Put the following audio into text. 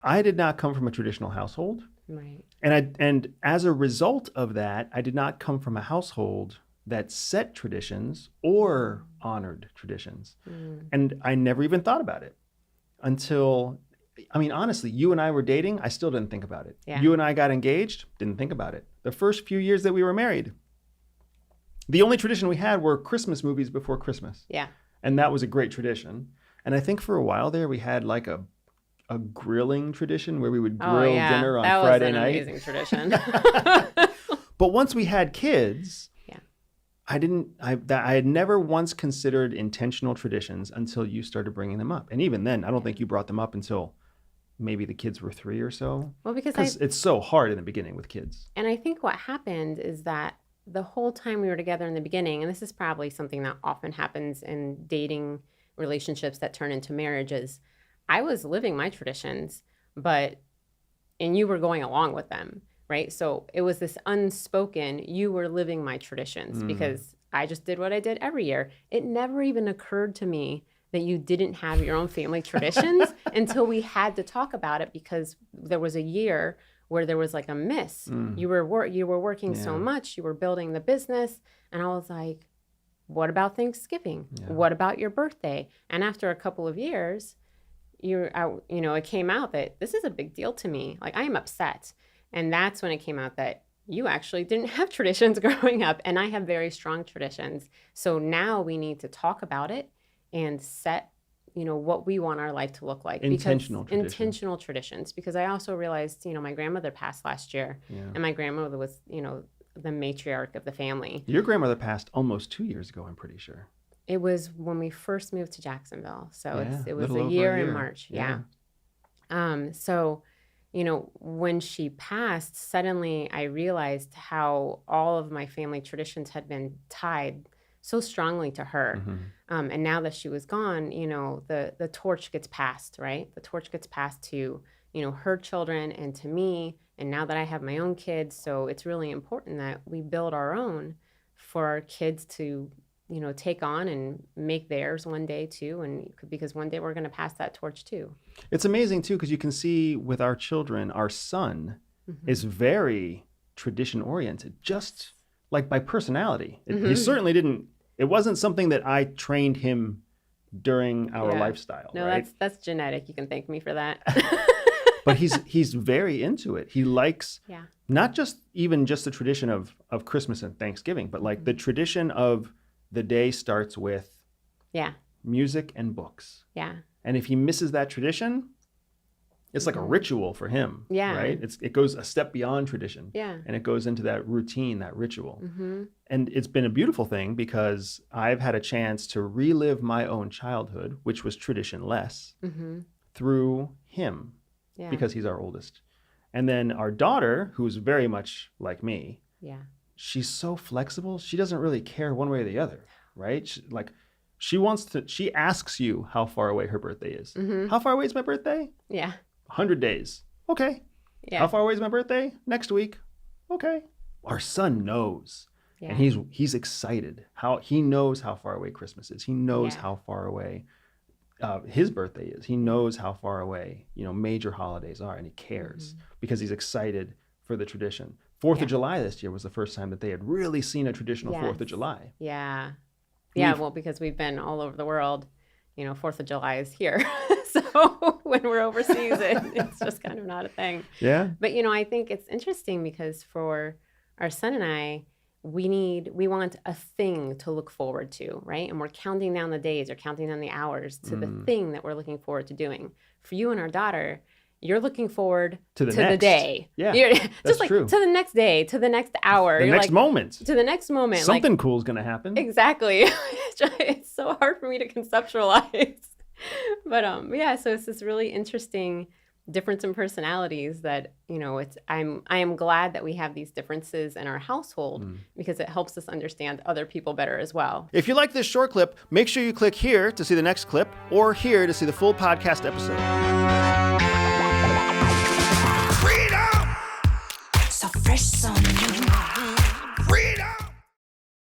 I did not come from a traditional household. Right. And as a result of that, I did not come from a household that set traditions or honored traditions. And I never even thought about it until, I mean, honestly, you and I were dating, I still didn't think about it. Yeah. You and I got engaged, didn't think about it. The first few years that we were married, the only tradition we had were Christmas movies before Christmas. Yeah. And that was a great tradition. And I think for a while there, we had like a grilling tradition where we would grill dinner on Friday night. That was an amazing tradition. But once we had kids, Yeah. I had never once considered intentional traditions until you started bringing them up. And even then, I don't think you brought them up until maybe the kids were 3 or so. Well, because it's so hard in the beginning with kids. And I think what happened is that the whole time we were together in the beginning, and this is probably something that often happens in dating relationships that turn into marriages, I was living my traditions, and you were going along with them, right? So it was this unspoken, you were living my traditions because I just did what I did every year. It never even occurred to me that you didn't have your own family traditions until we had to talk about it because there was a year where there was like a miss. You were working so much, you were building the business, and I was like, what about Thanksgiving? Yeah. What about your birthday? And after a couple of years, it came out that this is a big deal to me. Like, I am upset. And that's when it came out that you actually didn't have traditions growing up, and I have very strong traditions. So now we need to talk about it and set, what we want our life to look like. Intentional traditions. Because I also realized, my grandmother passed last year, and my grandmother was, the matriarch of the family. Your grandmother passed almost 2 years ago, I'm pretty sure. It was when we first moved to Jacksonville. So it was a over year in March. Yeah. So, when she passed, suddenly I realized how all of my family traditions had been tied so strongly to her. And now that she was gone, the torch gets passed, right? The torch gets passed to, her children and to me. And now that I have my own kids, so it's really important that we build our own for our kids to, take on and make theirs one day too. And because one day we're going to pass that torch too. It's amazing too, because you can see with our children, our son is very tradition oriented, just like by personality. He certainly didn't, it wasn't something that I trained him during our lifestyle. No, right? that's genetic. You can thank me for that. But he's very into it. He likes not just the tradition of Christmas and Thanksgiving, but like the tradition of the day starts with music and books. Yeah. And if he misses that tradition, it's like a ritual for him. Yeah. Right? It goes a step beyond tradition. Yeah. And it goes into that routine, that ritual. And it's been a beautiful thing because I've had a chance to relive my own childhood, which was tradition-less, through him. Yeah. Because he's our oldest. And then our daughter, who's very much like me, she's so flexible. She doesn't really care one way or the other, right? She asks you how far away her birthday is. How far away is my birthday? Yeah. 100 days. Okay. Yeah. How far away is my birthday? Next week. Okay. Our son knows. Yeah. And he's excited. He knows how far away Christmas is. He knows how far away his birthday is. He knows how far away, major holidays are, and he cares because he's excited for the tradition. 4th of July this year was the first time that they had really seen a traditional 4th of July. Yeah. Yeah, well, because we've been all over the world, 4th of July is here. So when we're overseas, it's just kind of not a thing. Yeah. But, I think it's interesting because for our son and I, we want a thing to look forward to, right? And we're counting down the days or counting down the hours to the thing that we're looking forward to doing. For you and our daughter, you're looking forward to the day. Yeah, that's true. To the next day, to the next hour. The next moment. To the next moment. Something cool is going to happen. Exactly. It's so hard for me to conceptualize. But so it's this really interesting difference in personalities that, I am glad that we have these differences in our household because it helps us understand other people better as well. If you like this short clip, make sure you click here to see the next clip or here to see the full podcast episode.